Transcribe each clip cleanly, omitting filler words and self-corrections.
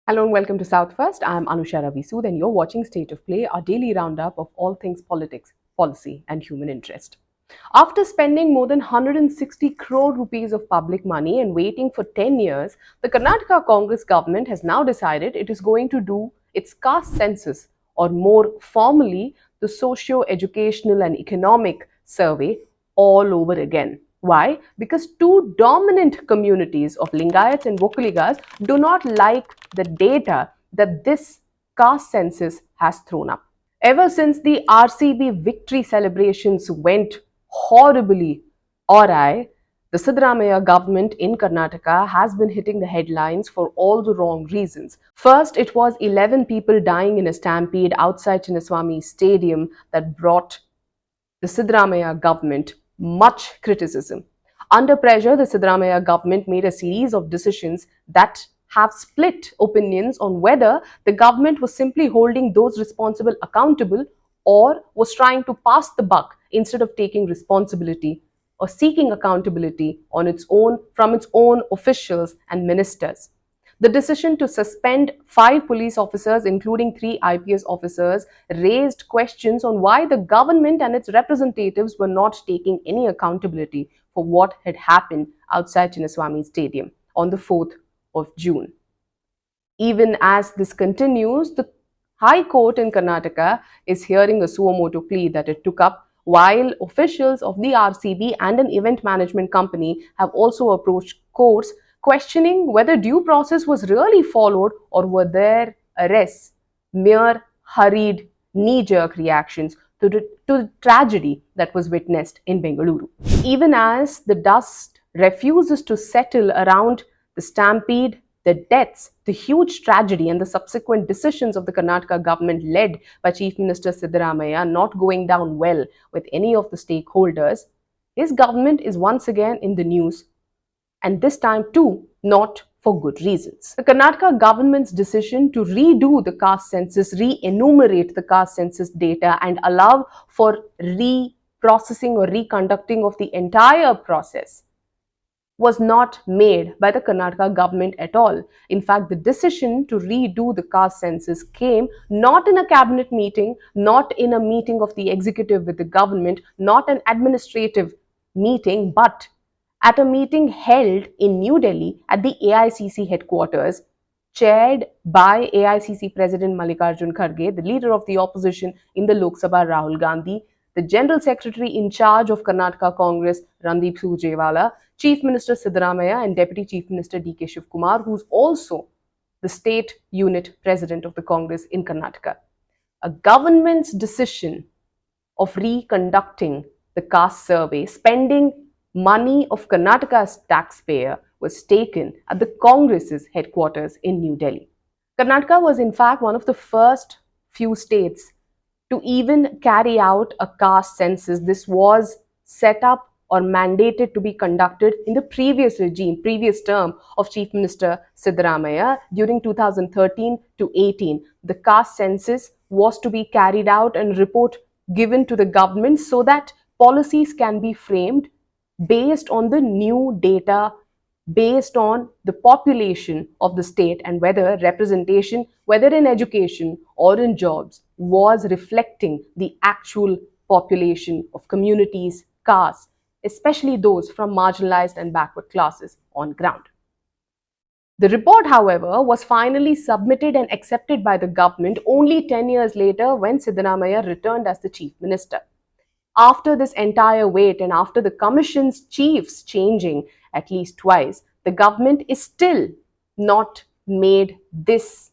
Hello and welcome to South First. I'm Anusha Ravisood and you're watching State of Play, our daily roundup of all things politics, policy and human interest. After spending more than 160 crore rupees of public money and waiting for 10 years, the Karnataka Congress government has now decided it is going to do its caste census, or more formally, the socio-educational and economic survey all over again. Why? Because two dominant communities of Lingayats and Vokaligas do not like the data that this caste census has thrown up. Ever since the RCB victory celebrations went horribly awry, the Siddaramaiah government in Karnataka has been hitting the headlines for all the wrong reasons. First, it was 11 people dying in a stampede outside Chinnaswamy Stadium that brought the Siddaramaiah government much criticism. Under pressure, the Siddaramaiah government made a series of decisions that have split opinions on whether the government was simply holding those responsible accountable or was trying to pass the buck instead of taking responsibility or seeking accountability on its own from its own officials and ministers. The decision to suspend 5 police officers, including 3 IPS officers, raised questions on why the government and its representatives were not taking any accountability for what had happened outside Chinnaswamy Stadium on the 4th of June. Even as this continues, the High Court in Karnataka is hearing a suo motu plea that it took up, while officials of the RCB and an event management company have also approached courts questioning whether due process was really followed or were their arrests mere hurried knee-jerk reactions to the tragedy that was witnessed in Bengaluru. Even as the dust refuses to settle around the stampede, the deaths, the huge tragedy, and the subsequent decisions of the Karnataka government led by Chief Minister Siddaramaiah not going down well with any of the stakeholders, his government is once again in the news, and this time too not for good reasons. The Karnataka government's decision to redo the caste census, re-enumerate the caste census data, and allow for reprocessing or reconducting of the entire process was not made by the Karnataka government at all. In fact, the decision to redo the caste census came not in a cabinet meeting, not in a meeting of the executive with the government, not an administrative meeting, but at a meeting held in New Delhi at the AICC headquarters, chaired by AICC President Mallikarjun Kharge, the leader of the opposition in the Lok Sabha Rahul Gandhi, the General Secretary in charge of Karnataka Congress Randeep Surjewala, Chief Minister Siddaramaiah and Deputy Chief Minister D.K. Shivkumar, who's also the state unit president of the Congress in Karnataka. A government's decision of reconducting the caste survey, spending money of Karnataka's taxpayer, was taken at the Congress's headquarters in New Delhi. Karnataka was in fact one of the first few states to even carry out a caste census. This was set up or mandated to be conducted in the previous regime, previous term of Chief Minister Siddaramaiah during 2013 to 18. The caste census was to be carried out and report given to the government so that policies can be framed based on the new data, based on the population of the state and whether representation, whether in education or in jobs, was reflecting the actual population of communities, castes, especially those from marginalized and backward classes on ground. The report, however, was finally submitted and accepted by the government only 10 years later when Siddaramaiah returned as the chief minister. After this entire wait and after the commission's chiefs changing at least twice, the government is still not made this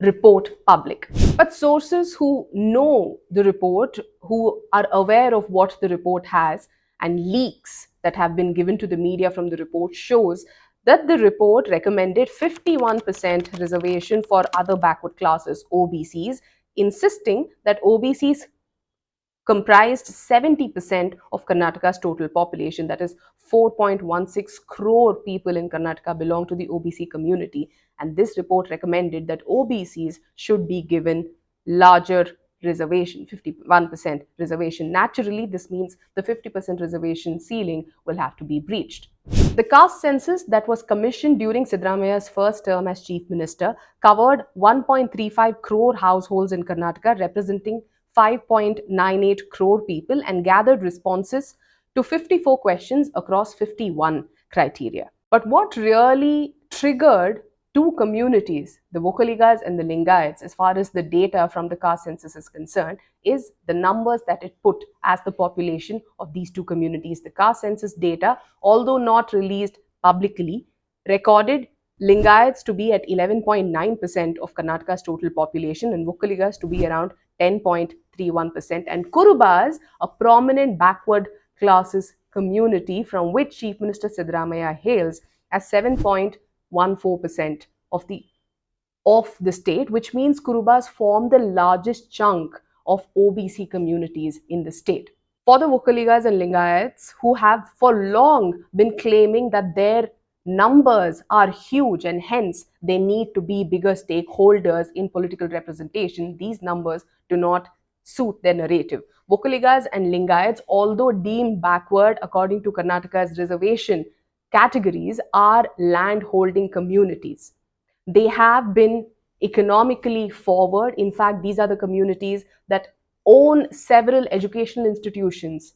report public. But sources who know the report, who are aware of what the report has, and leaks that have been given to the media from the report shows that the report recommended 51% reservation for other backward classes, OBCs, insisting that OBCs comprised 70% of Karnataka's total population, that is 4.16 crore people in Karnataka belong to the OBC community, and this report recommended that OBCs should be given larger reservation, 51% reservation. Naturally, this means the 50% reservation ceiling will have to be breached. The caste census that was commissioned during Siddaramaiah's first term as chief minister covered 1.35 crore households in Karnataka, representing 5.98 crore people, and gathered responses to 54 questions across 51 criteria. But what really triggered two communities, the Vokaligas and the Lingayats, as far as the data from the caste census is concerned, is the numbers that it put as the population of these two communities. The caste census data, although not released publicly, recorded Lingayats to be at 11.9% of Karnataka's total population and Vokaligas to be around 10.31%, and Kurubas, a prominent backward classes community from which Chief Minister Siddaramaiah hails, as 7.14% of the state, which means Kurubas form the largest chunk of OBC communities in the state. For the Vokaligas and Lingayats, who have for long been claiming that their numbers are huge and hence they need to be bigger stakeholders in political representation, these numbers do not suit their narrative. Vokaligas and Lingayats, although deemed backward according to Karnataka's reservation categories, are land holding communities. They have been economically forward. In fact, these are the communities that own several educational institutions,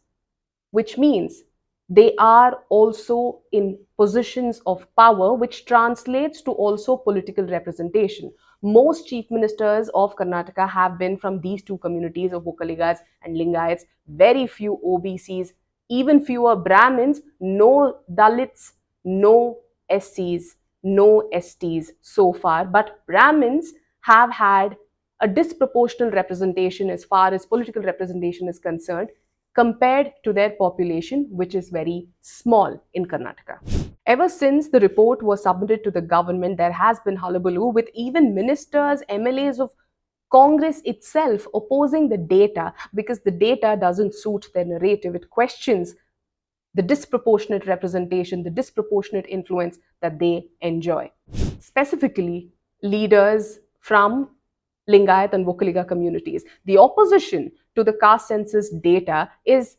which means they are also in positions of power, which translates to also political representation. Most chief ministers of Karnataka have been from these two communities of Vokaligas and Lingayats. Very few OBCs, even fewer Brahmins, no Dalits, no SCs, no STs so far. But Brahmins have had a disproportional representation as far as political representation is concerned compared to their population, which is very small in Karnataka. Ever since the report was submitted to the government, there has been hullabaloo with even ministers, MLAs of Congress itself opposing the data because the data doesn't suit their narrative. It questions the disproportionate representation, the disproportionate influence that they enjoy. Specifically, leaders from Lingayat and Vokaliga communities. The opposition to the caste census data is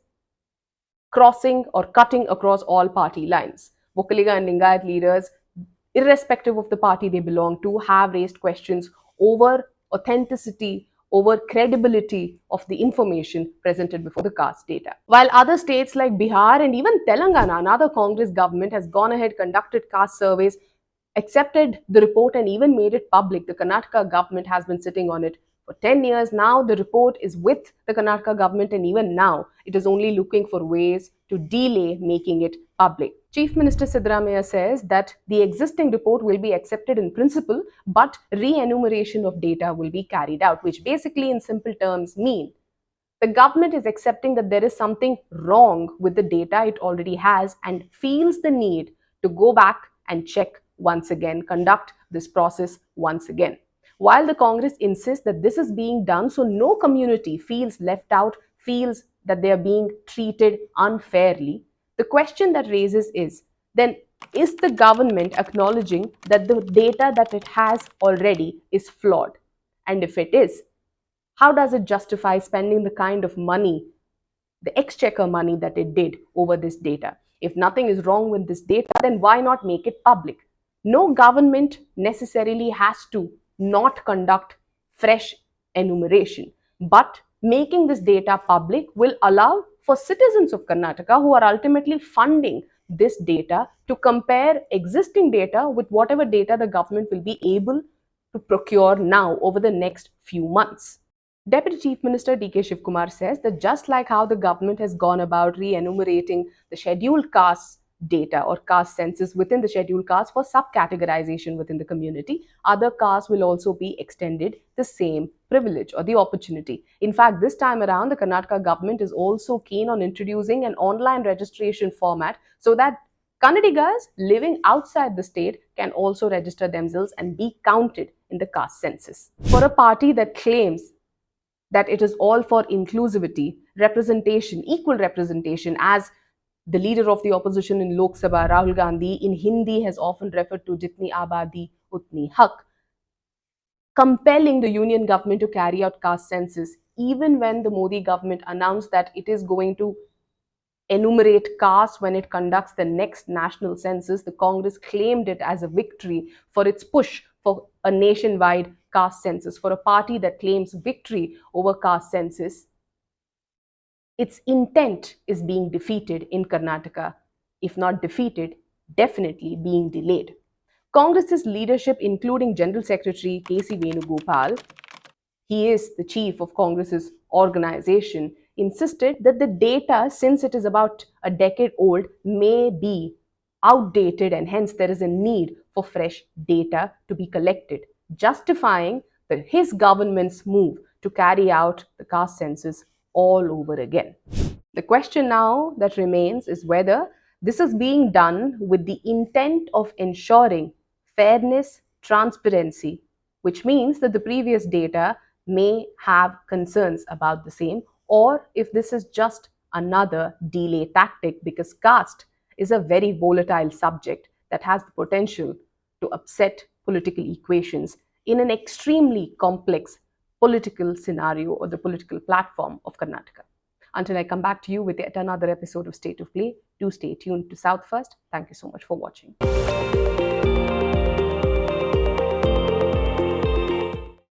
crossing or cutting across all party lines. Vokaliga and Lingayat leaders, irrespective of the party they belong to, have raised questions over authenticity, over credibility of the information presented before the caste data. While other states like Bihar and even Telangana, another Congress government, has gone ahead, conducted caste surveys, accepted the report and even made it public. The Karnataka government has been sitting on it for 10 years now. The report is with the Karnataka government, and even now it is only looking for ways to delay making it public. Chief Minister Siddaramaiah says that the existing report will be accepted in principle, but re-enumeration of data will be carried out, which basically in simple terms mean the government is accepting that there is something wrong with the data it already has and feels the need to go back and check once again, conduct this process once again. While the Congress insists that this is being done so no community feels left out, feels that they are being treated unfairly, the question that raises is, then is the government acknowledging that the data that it has already is flawed? And if it is, how does it justify spending the kind of money, the exchequer money that it did over this data? If nothing is wrong with this data, then why not make it public? No government necessarily has to not conduct fresh enumeration, but making this data public will allow for citizens of Karnataka who are ultimately funding this data to compare existing data with whatever data the government will be able to procure now over the next few months. Deputy Chief Minister D.K. Shivkumar says that just like how the government has gone about re-enumerating the scheduled caste data or caste census within the scheduled caste for subcategorization within the community, other castes will also be extended the same privilege or the opportunity. In fact, this time around, the Karnataka government is also keen on introducing an online registration format so that Kannadigas living outside the state can also register themselves and be counted in the caste census. For a party that claims that it is all for inclusivity, representation, equal representation, as the leader of the opposition in Lok Sabha, Rahul Gandhi, in Hindi has often referred to Jitni Abadi, Utni Hak, compelling the union government to carry out caste census, even when the Modi government announced that it is going to enumerate castes when it conducts the next national census, the Congress claimed it as a victory for its push for a nationwide caste census. For a party that claims victory over caste census, its intent is being defeated in Karnataka. If not defeated, definitely being delayed. Congress's leadership, including General Secretary K.C. Venugopal, he is the chief of Congress's organization, insisted that the data, since it is about a decade old, may be outdated and hence there is a need for fresh data to be collected, justifying his government's move to carry out the caste census all over again. The question now that remains is whether this is being done with the intent of ensuring fairness, transparency, which means that the previous data may have concerns about the same, or if this is just another delay tactic because caste is a very volatile subject that has the potential to upset political equations in an extremely complex political scenario or the political platform of Karnataka. Until I come back to you with yet another episode of State of Play, do stay tuned to South First. Thank you so much for watching.